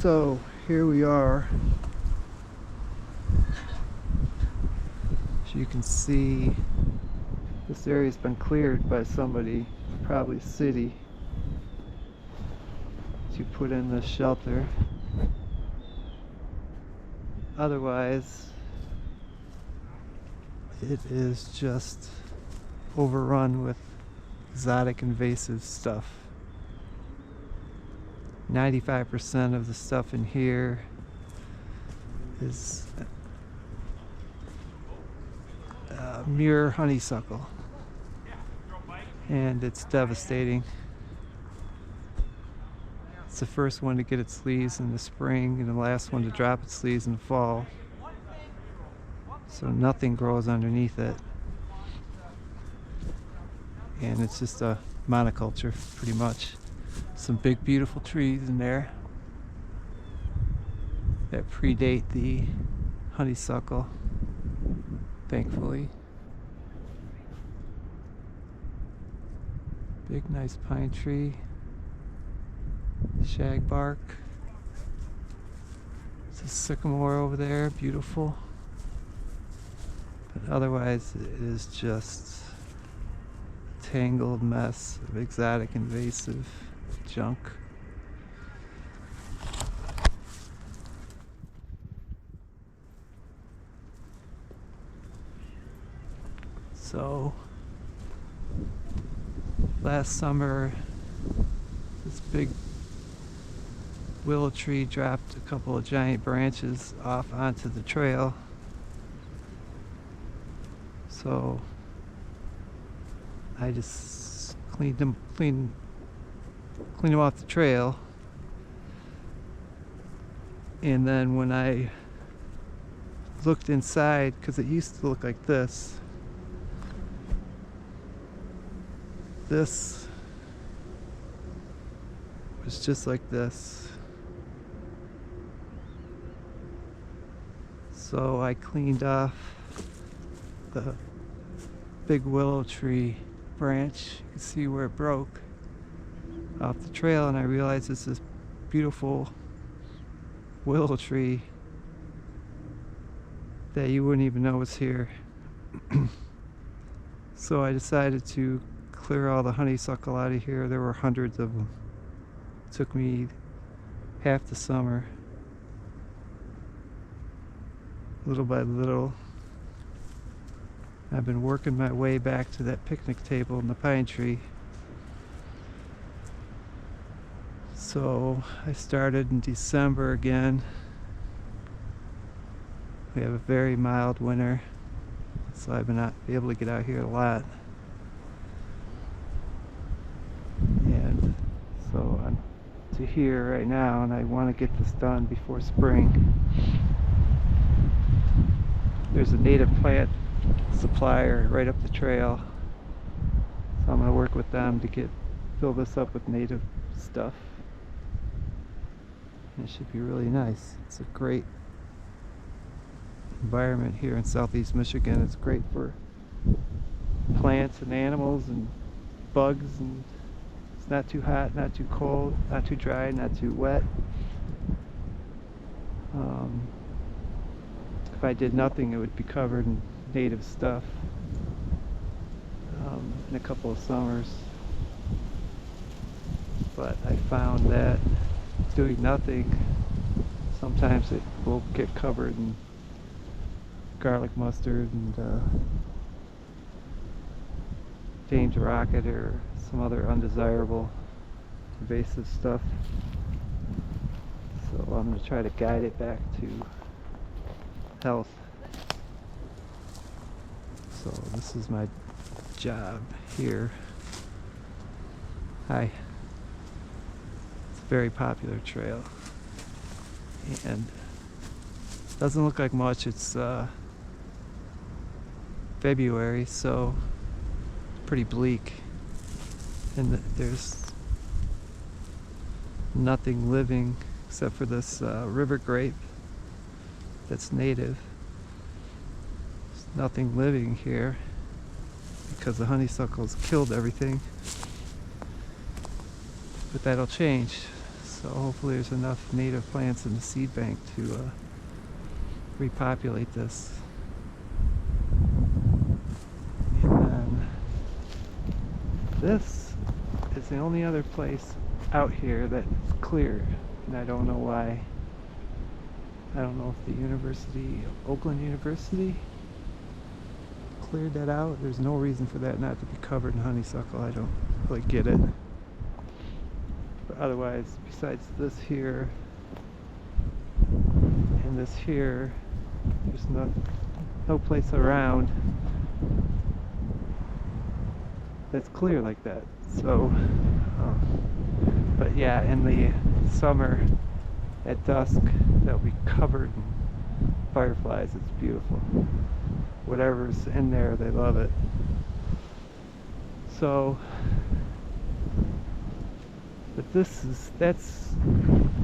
So here we are. As you can see, this area's been cleared by somebody, probably city, to put in this shelter. Otherwise, it is just overrun with exotic invasive stuff. 95% of the stuff in here is Muir honeysuckle, and it's devastating. It's the first one to get its leaves in the spring and the last one to drop its leaves in the fall, so nothing grows underneath it, and it's just a monoculture pretty much. Some big beautiful trees in there that predate the honeysuckle, thankfully. Big nice pine tree, shagbark. There's a sycamore over there, beautiful. But otherwise it is just a tangled mess of exotic invasive junk. So last summer this big willow tree dropped a couple of giant branches off onto the trail, so I just cleaned them off the trail, and then when I looked inside, because it used to look like this was just like this. So I cleaned off the big willow tree branch. You can see where it broke off the trail, and I realized it's this beautiful willow tree that you wouldn't even know was here. So I decided to clear all the honeysuckle out of here. There were hundreds of them. It took me half the summer, little by little. I've been working my way back to that picnic table in the pine tree. So I started in December again. We have a very mild winter, so I've been able to get out here a lot. And so I'm to here right now, and I want to get this done before spring. There's a native plant supplier right up the trail, so I'm going to work with them to fill this up with native stuff. And it should be really nice. It's a great environment here in southeast Michigan. It's great for plants and animals and bugs, and it's not too hot, not too cold, not too dry, not too wet. If I did nothing, it would be covered in native stuff in a couple of summers. But I found that doing nothing, sometimes it will get covered in garlic mustard and James Rocket or some other undesirable invasive stuff. So I'm going to try to guide it back to health. So this is my job here. Hi. It's a very popular trail, and doesn't look like much. It's February, so it's pretty bleak, and there's nothing living except for this river grape that's native. There's nothing living here because the honeysuckles killed everything, but that'll change. So hopefully there's enough native plants in the seed bank to repopulate this. And then this is the only other place out here that's cleared, and I don't know why. I don't know if the university, Oakland University, cleared that out. There's no reason for that not to be covered in honeysuckle. I don't really get it. But otherwise, besides this here and this here, there's no place around that's clear like that. So, but yeah, in the summer at dusk, they'll be covered in fireflies. It's beautiful. Whatever's in there, they love it. So, but that's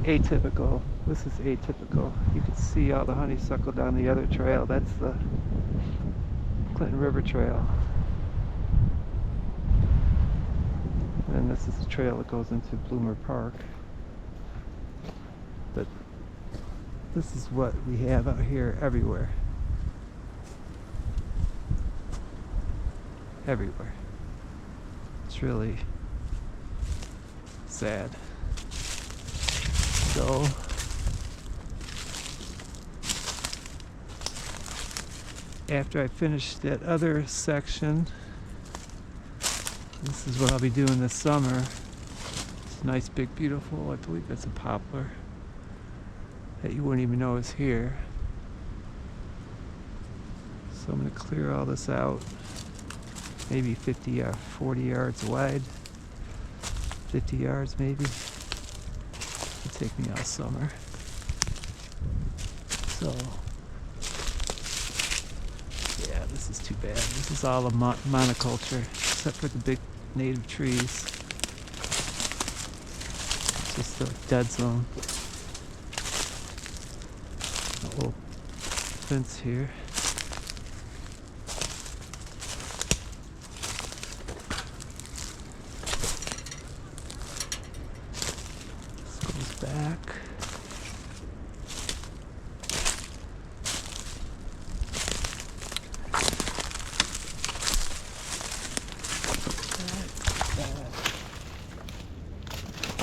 atypical. This is atypical. You can see all the honeysuckle down the other trail. That's the Clinton River Trail. And this is the trail that goes into Bloomer Park. But this is what we have out here everywhere. Everywhere. It's really sad. So after I finish that other section, this is what I'll be doing this summer. It's nice, big, beautiful. I believe that's a poplar that you wouldn't even know is here. So I'm going to clear all this out. Maybe 50 or 40 yards wide. 50 yards maybe. It'll take me all summer. So, yeah, this is too bad. This is all a monoculture, except for the big native trees. It's just a dead zone. A little fence here. Back.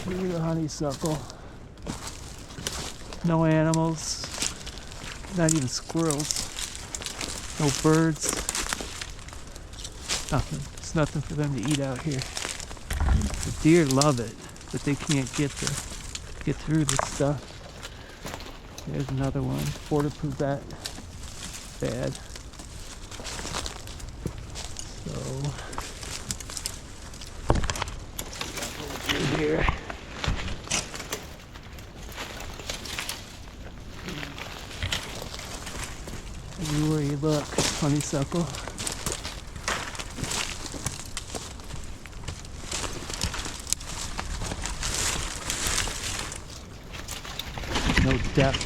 Here's the honeysuckle. No animals, not even squirrels, no birds, nothing. There's nothing for them to eat out here. The deer love it, but they can't get through this stuff. There's another one, border puvette, bad. So, through here. Everywhere you look, honeysuckle. No depth.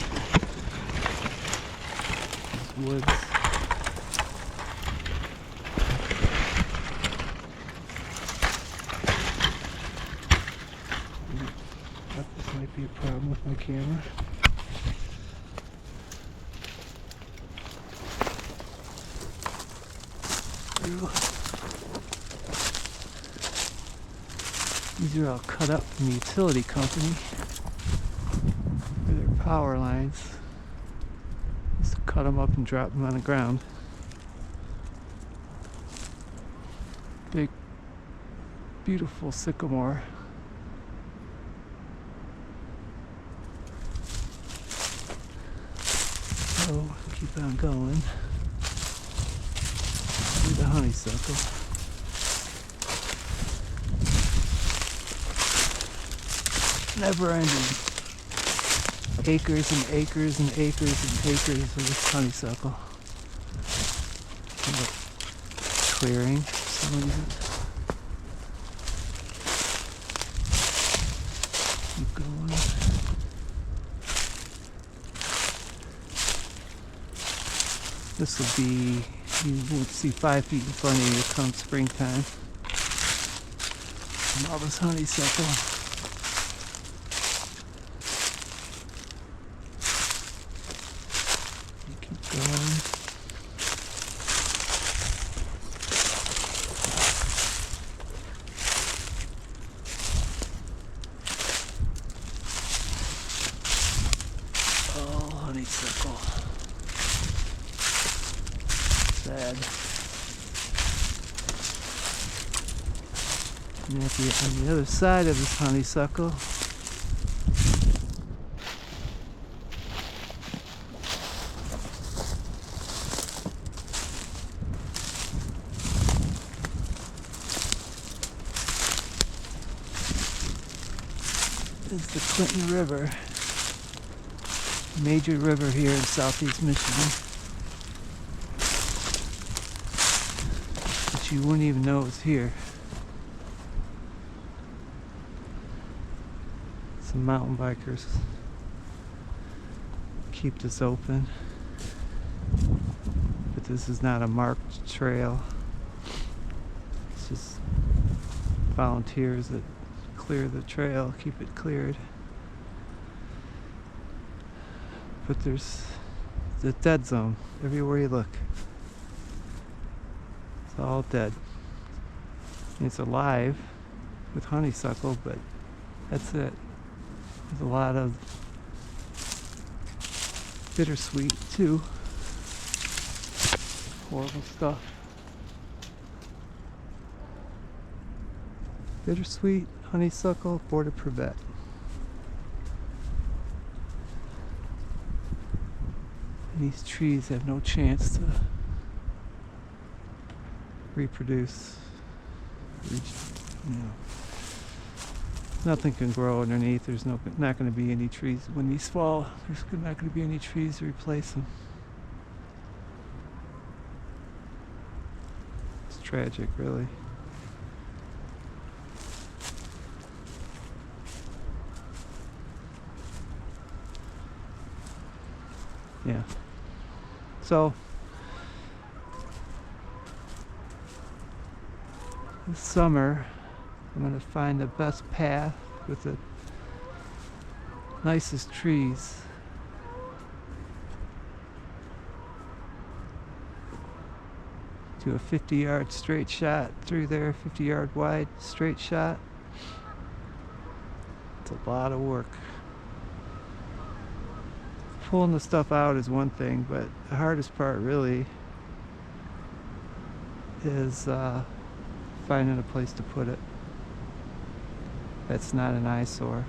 These woods. This might be a problem with my camera. These are all cut up from the utility company. Power lines. Just cut them up and drop them on the ground. Big, beautiful sycamore. So keep on going. See the honeysuckle. Never ending. Acres and acres and acres and acres of this honeysuckle. Clearing for some reason. Keep going. This will be, you won't see 5 feet in front of you come springtime. And all this honeysuckle. And on the other side of this honeysuckle is the Clinton River, major river here in southeast Michigan, but you wouldn't even know it's here. Some mountain bikers keep this open, but this is not a marked trail. It's just volunteers that clear the trail, keep it cleared. But there's the dead zone everywhere you look. It's all dead. It's alive with honeysuckle, but that's it. There's a lot of bittersweet too. Horrible stuff. Bittersweet, honeysuckle, border privet. And these trees have no chance to reproduce. Nothing can grow underneath. There's not going to be any trees. When these fall, there's not going to be any trees to replace them. It's tragic, really. Yeah. So this summer I'm going to find the best path with the nicest trees. Do a 50-yard straight shot through there, 50-yard wide straight shot. It's a lot of work. Pulling the stuff out is one thing, but the hardest part really is finding a place to put it that's not an eyesore.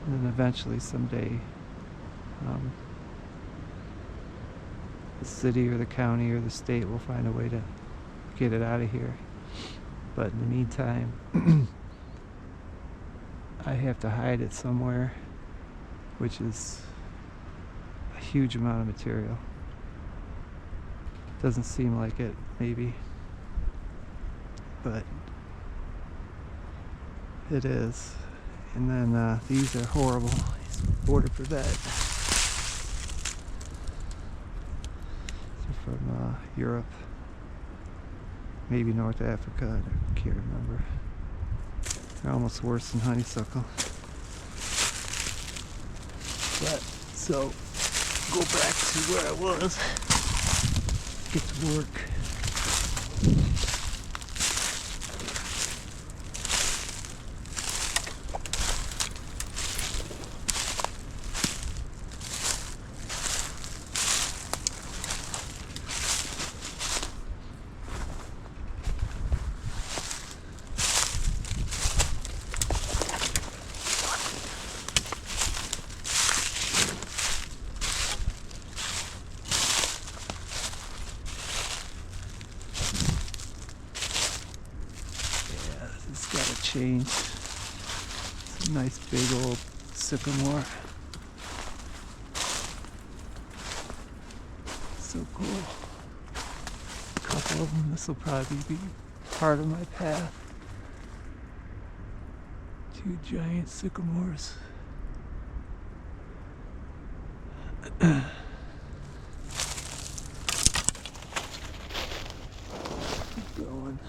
And then eventually someday the city or the county or the state will find a way to get it out of here. But in the meantime, I have to hide it somewhere, which is a huge amount of material. Doesn't seem like it, maybe, but it is. And then these are horrible. These border privet. They're from Europe, maybe North Africa. I can't remember. They're almost worse than honeysuckle. But so go back to where I was. Get to work. It's gotta change. It's a nice big old sycamore. So cool. A couple of them. This will probably be part of my path. 2 giant sycamores. Keep going.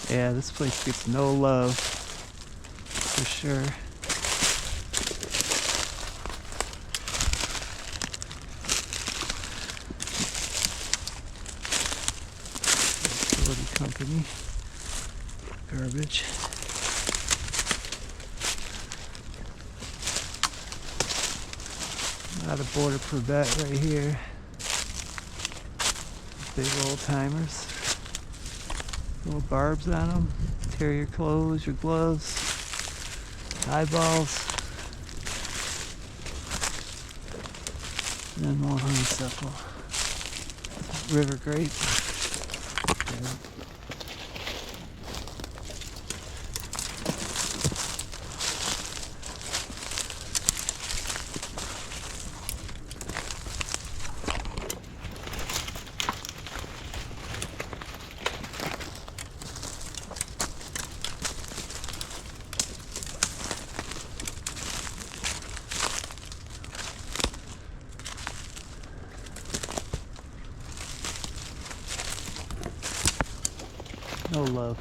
Yeah, this place gets no love, for sure. Utility company. Garbage. A lot of border Prevette right here. Big old timers. Little barbs on them. Tear your clothes, your gloves, eyeballs. And then more honeysuckle. River grape. Yeah. No love.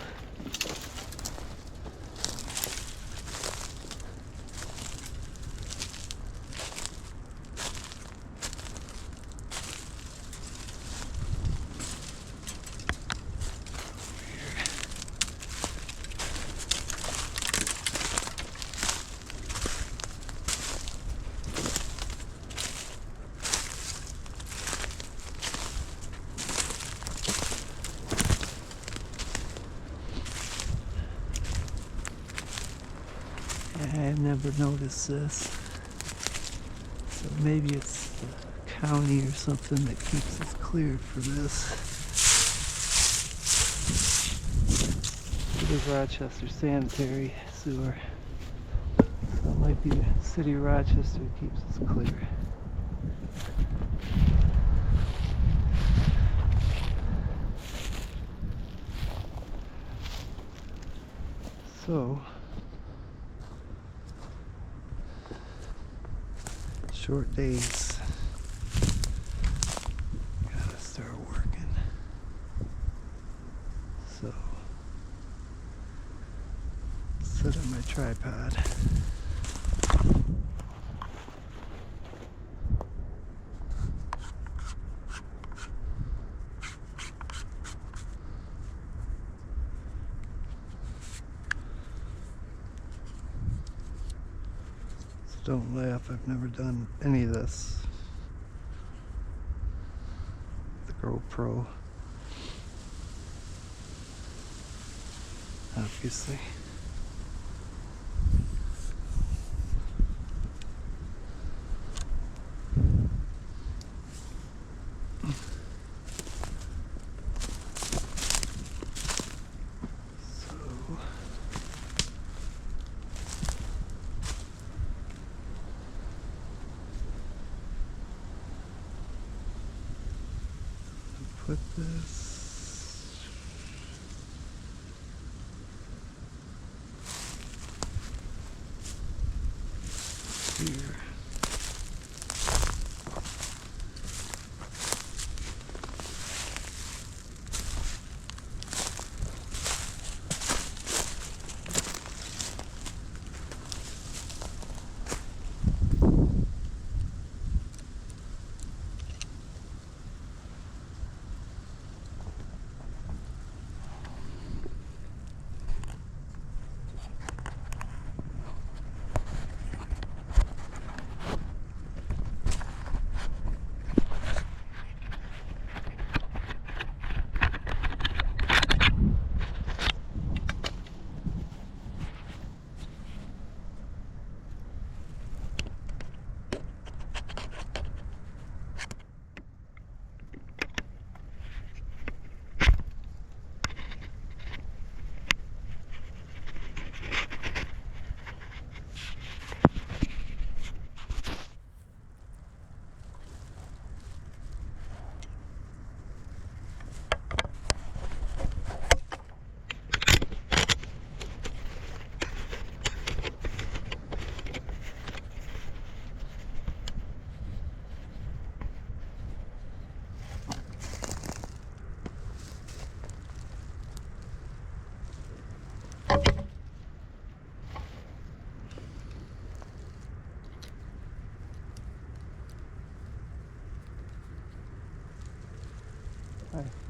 I never noticed this. So maybe it's the county or something that keeps us cleared for this. It is Rochester Sanitary Sewer. So it might be the city of Rochester that keeps us clear. So, short days. Gotta start working. So, set up my tripod. Don't laugh, I've never done any of this. The GoPro. Obviously. Put this here. Hi.